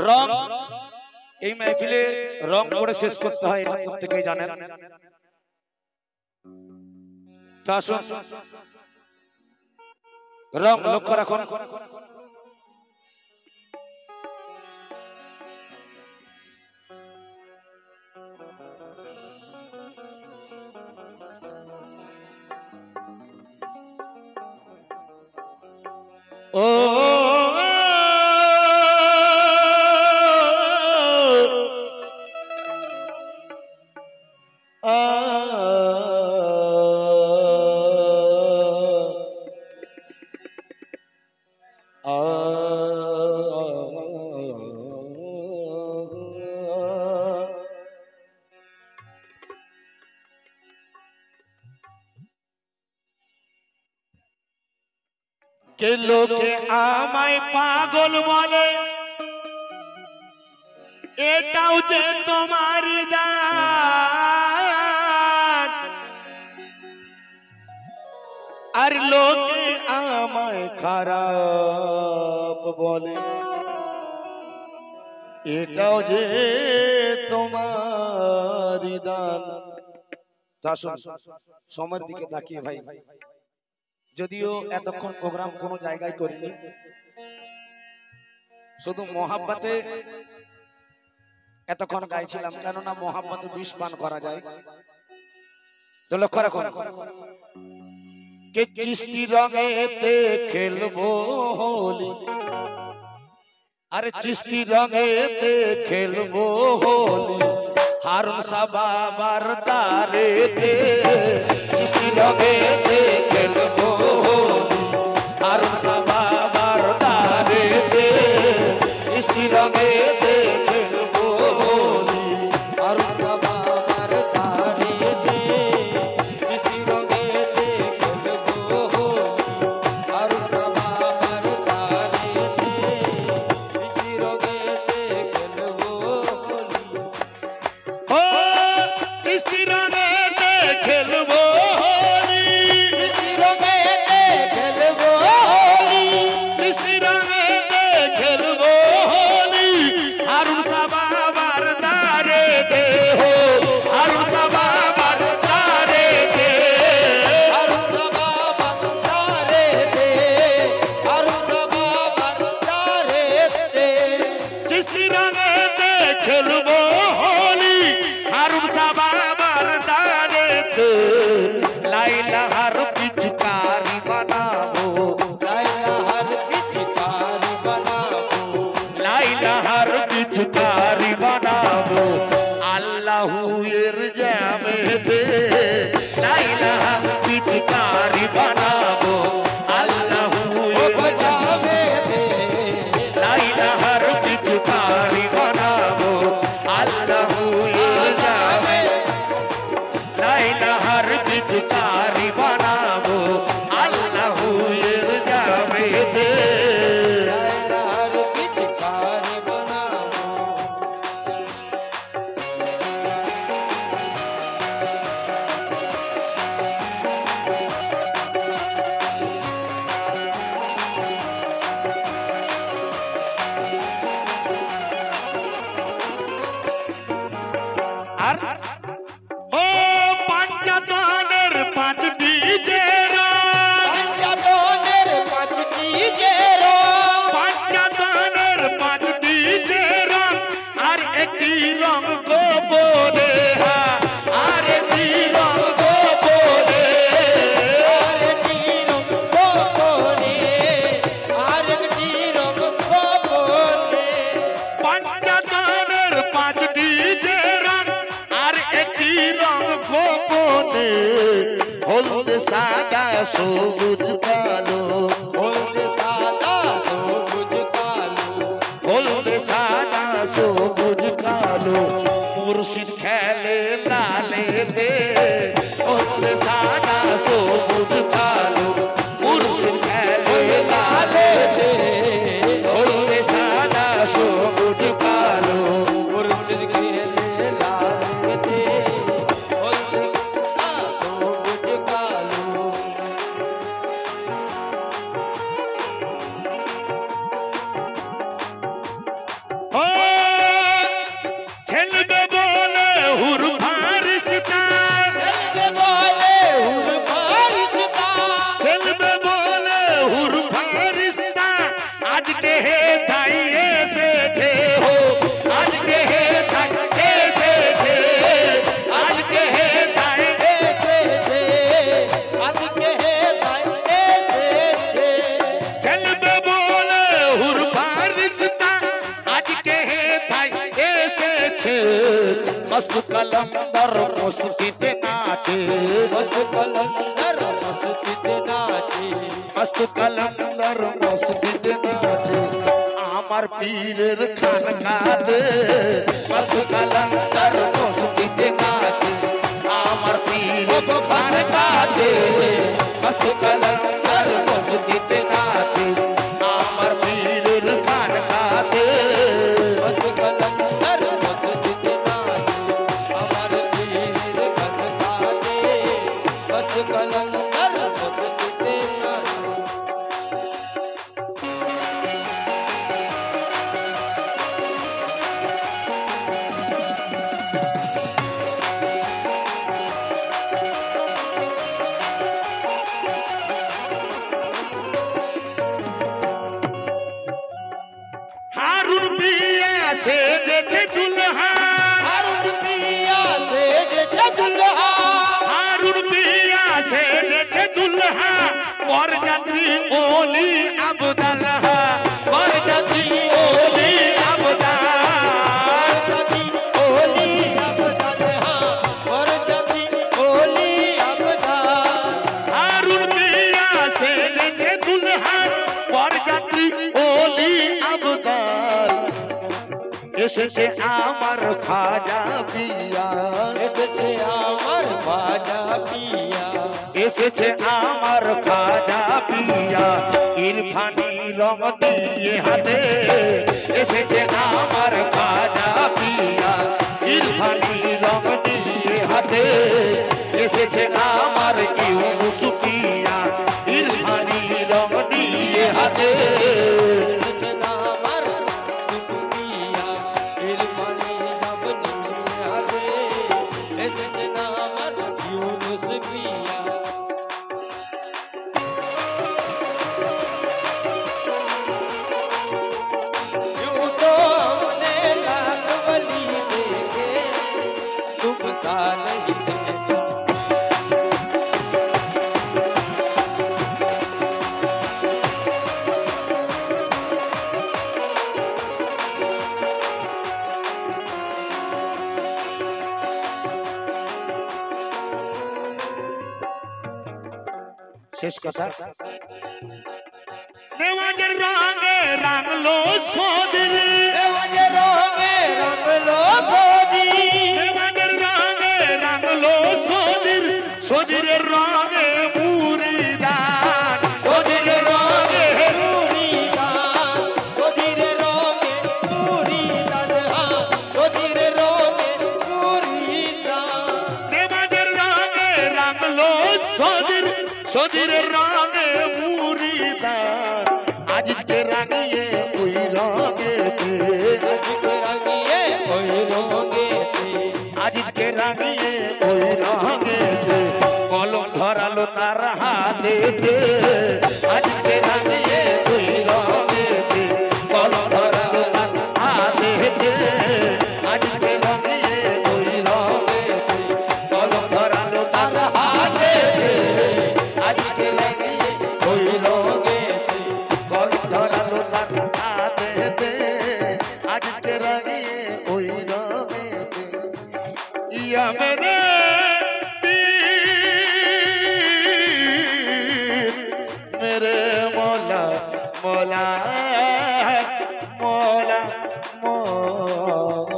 রং এই মাহফিলে রং করে শেষ করতে হয়, এটা প্রত্যেকেই জানেন। তো আসুন রং লক্ষ্য রাখুন। ও কে লোকে আমায় পাগল বলে, এটাও যে তোমারই দান। আর লোকে আমায় খারাপ বলে, এটাও যে তোমারই দান। সময়ের দিকে তাকিয়ে ভাই, যদিও এতক্ষণ প্রোগ্রাম কোন জায়গায় করিনি, শুধু মহাব্বতে এতক্ষণ গাইছিলাম, কেননা মহাব্বতে বিষ পান করা যায়। তো লক্ষ্য রাখুন, কে চিস্তি রঙেতে খেলবো হোলি, আরে চিস্তি রঙেতে খেলবো হোলি, হারুন শাহ বাবার দারেতে চিস্তি রঙেতে খেলবো হোলি, হারুন শাহ বাবার দারেতে চিস্তি রঙেতে খেলবো হোলি, হারুন শাহ বাবার দারেতে চিস্তি রঙেতে খেলবো হোলি, হারুন শাহ বাবার দারেতে চিস্তি রঙেতে খেলবো হোলি। ও চিস্তি রঙেতে খেলবো হোলি, চিস্তি রঙেতে খেলবো হোলি, চিস্তি রঙেতে খেলবো হোলি, হারুন শাহ বাবার দারেতে হো, হারুন শাহ বাবার দারেতে, হারুন শাহ বাবার দারেতে, হারুন শাহ বাবার দারেতে চিস্তি রঙেতে খেলবো হোলি, হারুন শাহ বাবার দারেতে লাইলা হার পিচকারি বানাবো, লাইলা হার পিচকারি বানাবো, লাইলা হার পিচকারি বানাবো, আল্লাহু এর জামেতে লাইলা হার পিচকারি বানাবো, আল্লাহু এর জামেতে লাইলা হার পিচকারি বানাবো, আল্লাহু এর জামেতে লাইলা হার পিচকারি বানাবো, আল্লাহু এর জামেতে লাইলা হার পিচকারি বানাবো। আর ও পাঞ্জাতনের পাঁচ ডিজের, পাঞ্জাতনের পাঁচ ডিজের, পাঞ্জাতনের পাঁচ ডিজের, আর একটি রং গোপনে, আর একটি রং গোপনে, আর একটি রং গোপনে, আর একটি রং গোপনে, পাঞ্জাতনের পাঁচ ডিজের আর একটি রং গোপনে, হলদে সাদা সবুজ কালো, হলদে সাদা সবুজ কালো, হলদে সাদা সবুজ কালো, মুর্শিদ খেলে লালেতে, হলদে সাদা সবুজ কালো, মুর্শিদ খেলে লালেতে, হলদে সাদা সবুজ কালো, মুর্শিদ খেলে লালেতে, হলদে সাদা সবুজ কালো। ও খেলবে বলে হুর ফারিস্তা, খেলবে বলে হুর ফারিস্তা, আজকে হে তাই এসেছে হো, আজকে হে তাই এসেছে, আজকে হে তাই এসেছে, আজকে হে তাই এসেছে। খেলবে বলে হুর ফারিস্তা, আজকে হে তাই এসেছে। মস্ত কলন্দর মস্তিতে নাচে, মস্ত কলন্দর মস্তিতে নাচে, মস্ত কলন্দর মস্তিতে নাচে, আমার পীরের খানকাতে মস্ত কলন্দর মস্তিতে নাচে, আমার পীরের খানকাতে মস্ত কলন্দর মস্তিতে নাচে, আমার পীরের খানকাতে মস্ত কলন্দর মস্তিতে নাচে, আমার পীর খানকাতে মস্ত কলন্দর মস্তিতে নাচে। হারুন পিয়া সেজেছে দুলহা, হারুন পিয়া সেজেছে দুলহা, হারুন পিয়া সেজেছে দুলহা, বরযাত্রী ওলি আবদাল্লাহা, বরযাত্রী ওলি আবদাল, বরযাত্রী ওলি আবদাল, বরযাত্রী ওলি আবদাল। হারুন পিয়া সেজেছে দুলহা, বরযাত্রী ওলি আবদাল, এসেছে আমার খাজা পিয়া, এসেছে আমার বাজা পিয়া, এসেছে আমার খাজা পিয়া, ইরফানি রং দিয়ে হাতে, এসেছে আমার খাজা পিয়া, ইরফানি রং দিয়ে হাতে, এসেছে আমার ইউনুস পিয়া, ইরফানি রং দিয়ে হাতে, এসেছে আমার সুপিয়া, ইরফানি সব নিয়ে হাতে, এসেছে আমার ইউনুস পিয়া। यूं तो हमने लाख वली देखे, तुम सा नहीं देखा। শেষ কথা, নেওয়াজের রঙে রাঙলো সদির, देवाजे रोगे रंग लो सोजी, নেওয়াজের রঙে রাঙলো সদির, সদিরের রঙে মুরিদান, सोधीर रोगे पूरी दान, सोधीर रोगे पूरी दान, हाँ सोधीर रोगे पूरी दान। নেওয়াজের রঙে রাঙলো সদির, সদিরের রঙে মুরিদান, আজকে রাঙিয়ে ওই রঙেতে, আজকে রাঙিয়ে ওই রঙেতে, আজকে রাঙিয়ে ওই রঙেতে, কলম ধরালো তার হাতেতে, আজকে রাঙিয়ে ওই রঙেতে, কলম ধরালো তার হাতেতে, আজকে রাঙিয়ে ওই রঙেতে, কলম ধরালো তার হাতেতে, আজকে রাঙিয়ে ওই রঙেতে, কলম ধরালো তার হাতেতে, আজকে রাঙিয়ে ওই রঙেতে, ইয়া মেরে পীর, মেরে মৌলা, মৌলা, মৌলা, মৌলা।